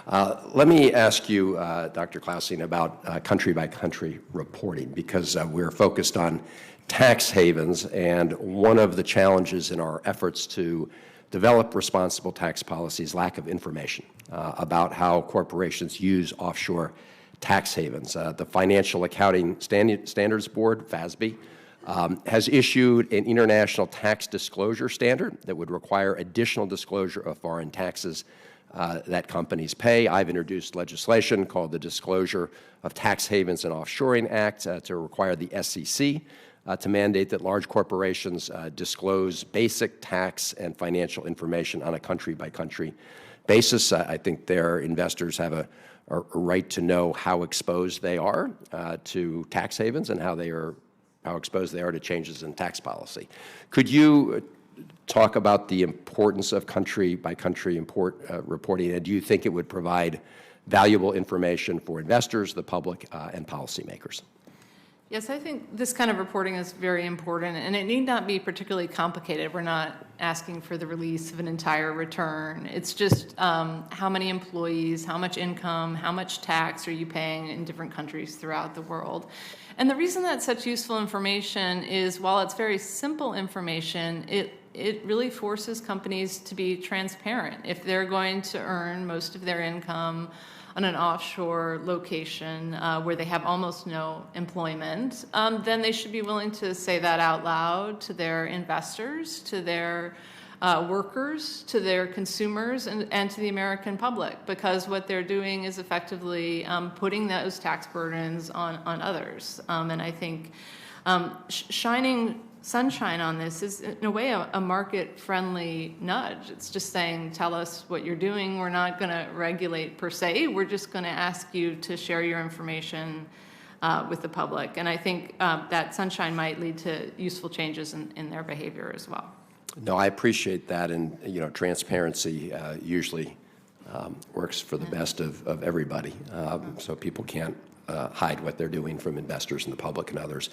Let me ask you, Dr. Clausing, about country-by-country reporting, because we're focused on tax havens, and one of the challenges in our efforts to develop responsible tax policies, lack of information about how corporations use offshore tax havens. The Financial Accounting Standards Board, FASB, has issued an international tax disclosure standard that would require additional disclosure of foreign taxes that companies pay. I've introduced legislation called the Disclosure of Tax Havens and Offshoring Act to require the SEC to mandate that large corporations disclose basic tax and financial information on a country-by-country basis. I think their investors have a right to know how exposed they are to tax havens and how exposed they are to changes in tax policy. Could you talk about the importance of country-by-country reporting, and do you think it would provide valuable information for investors, the public, and policymakers? Yes, I think this kind of reporting is very important, and it need not be particularly complicated. We're not asking for the release of an entire return. It's just how many employees, how much income, how much tax are you paying in different countries throughout the world. And the reason that's such useful information is, while it's very simple information, it really forces companies to be transparent. If they're going to earn most of their income on an offshore location where they have almost no employment, then they should be willing to say that out loud to their investors, to their workers, to their consumers, and to the American public, because what they're doing is effectively putting those tax burdens on others. And I think shining sunshine on this is, in a way, a market-friendly nudge. It's just saying, tell us what you're doing. We're not going to regulate per se. We're just going to ask you to share your information with the public. And I think that sunshine might lead to useful changes in their behavior as well. No, I appreciate that, and transparency usually works for the best of everybody, so people can't hide what they're doing from investors and the public and others.